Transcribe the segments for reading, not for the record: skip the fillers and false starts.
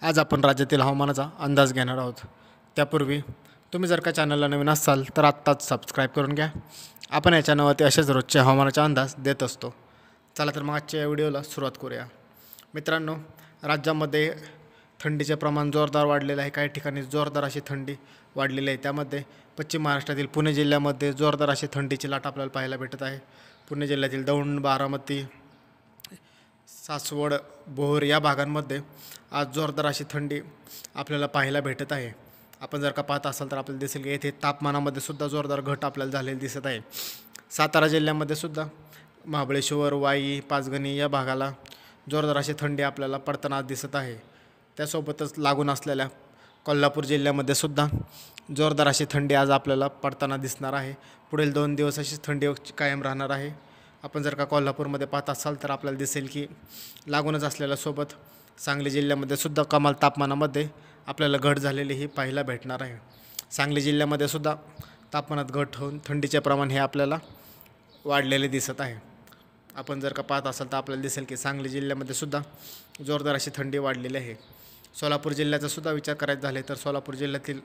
आज आपण राज्यातील हवामानाचा अंदाज घेणार आहोत. त्यापूर्वी तुम्ही जर का चॅनलला नवीन असाल तर आत्ताच सबस्क्राईब करून घ्या. आपण या चॅनलवरती असेच रोजचे हवामानाचा अंदाज देत असतो. चला तर मग आजच्या या व्हिडिओला सुरुवात करूया. मित्रांनो, राज्यामध्ये थंडीचे प्रमाण जोरदार वाढलेलं आहे. काही ठिकाणी जोरदार अशी थंडी वाढलेली आहे. त्यामध्ये पश्चिम महाराष्ट्रातील पुणे जिल्ह्यामध्ये जोरदार अशी थंडीची लाट आपल्याला पाहायला भेटत आहे. पुणे जिल्ह्यातील दौंड, बारामती, सासवड, बोर या भागांमध्ये आज जोरदार अशी थंडी आपल्याला पाहायला भेटत आहे. आपण जर का पाहत असाल तर आपल्याला दिसेल की येथे तापमानामध्ये सुद्धा जोरदार घट आपल्याला झालेली दिसत आहे. सातारा जिल्ह्यामध्ये सुद्धा महाबळेश्वर, वाई, पाचगणी या भागाला जोरदार अशी थंडी आपल्याला पडताना दिसत आहे. त्यासोबतच लागून असलेल्या कोल्हापूर जिल्ह्यामध्ये सुद्धा जोरदार अशी थंडी आज आपल्याला पडताना दिसणार आहे. पुढील 2 दिवस अशीच थंडी कायम राहणार आहे. आपण जर का कोल्हापूरमध्ये पाहत असाल तर आपल्याला दिसेल की लागूनच असलेल्या सोबत सांगली जिल्ह्यामध्ये सुद्धा कमाल तापमानामध्ये आपल्याला घट झालेली ही पाहायला भेटणार आहे. सांगली जिल्ह्यामध्ये सुद्धा तापमानात घट होऊन थंडीचे प्रमाण हे आपल्याला वाढलेले दिसत आहे. आपण जर का पाहत असाल तर आपल्याला दिसेल की सांगली जिल्ह्यामध्ये सुद्धा जोरदार अशी थंडी वाढलेली आहे. सोलापूर जिल्ह्याचा सुद्धा विचार करायचा झाले तर सोलापूर जिल्ह्यातील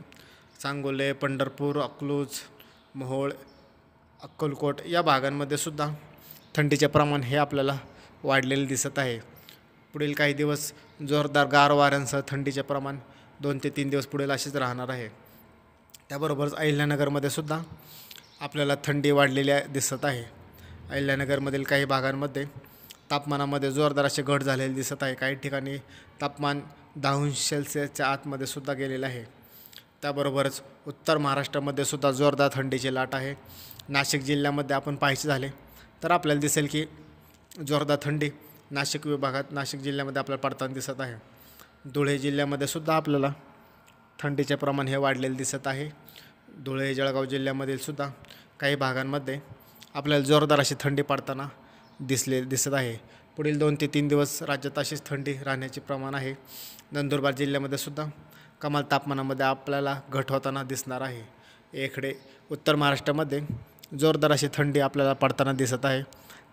सांगोले, पंढरपूर, अकलूज, मोहोळ, अक्कलकोट या भागांमध्ये सुद्धा थंडीचे प्रमाण हे आपल्याला वाढलेले दिसत आहे. पुढील काही दिवस जोरदार गार वाऱ्यांसह थंडीचे प्रमाण 2 ते 3 दिवस पुढील असेच राहणार आहे. त्याबरोबरच अहिल्यानगरमध्ये सुद्धा आपल्याला थंडी वाढलेली दिसत आहे. अहिल्यानगरमधील काही भागांमध्ये तापमानामध्ये जोरदार असे घट झालेले दिसत आहे. काही ठिकाणी तापमान 10°C आतमध्ये सुद्धा गेलेलं आहे. त्याबरोबरच उत्तर महाराष्ट्रामध्ये सुद्धा जोरदार थंडीची लाट आहे. नाशिक जिल्ह्यामध्ये आपण पाहायचे झाले तर आपल्याला दिसेल की जोरदार थंडी नाशिक विभागात, नाशिक जिल्ह्यामध्ये आपल्याला पडताना दिसत आहे. धुळे जिल्ह्यामध्ये सुद्धा आपल्याला थंडीचे प्रमाण हे वाढलेले दिसत आहे. धुळे, जळगाव जिल्ह्यामधील सुद्धा काही भागांमध्ये आपल्याला जोरदार अशी थंडी पडताना दिसत आहे. पुढील 2 ते 3 दिवस राज्यात अशीच थंडी राहण्याचे प्रमाण आहे. नंदुरबार जिल्ह्यामध्ये सुद्धा कमाल तापमानामध्ये आपल्याला घट होताना दिसणार आहे. इकडे उत्तर महाराष्ट्रामध्ये जोरदार अशी थंडी आपल्याला पडताना दिसत आहे.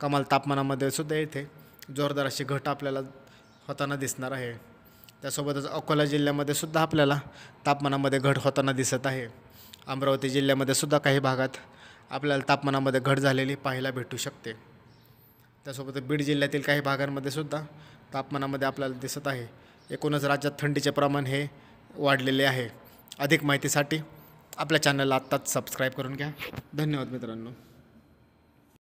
कमाल तापमानामध्ये सुद्धा येथे जोरदार अशी घट आपल्याला होताना दिसणार आहे. त्यासोबतच अकोला जिल्ह्यामध्ये सुद्धा आपल्याला तापमानामध्ये घट होताना दिसत आहे. अमरावती जिल्ह्यामध्ये सुद्धा काही भागात आपल्याला तापमानामध्ये घट झालेली पाहायला भेटू शकते. त्यासोबत बीड जिल्ह्यातील काही भागांमध्ये सुद्धा तापमानामध्ये आपल्याला दिसत आहे. एकूणच राज्यात थंडीचे प्रमाण हे वाढलेले आहे. अधिक माहितीसाठी आपल्या चॅनलला आत्ताच सबस्क्राईब करून घ्या. धन्यवाद मित्रांनो.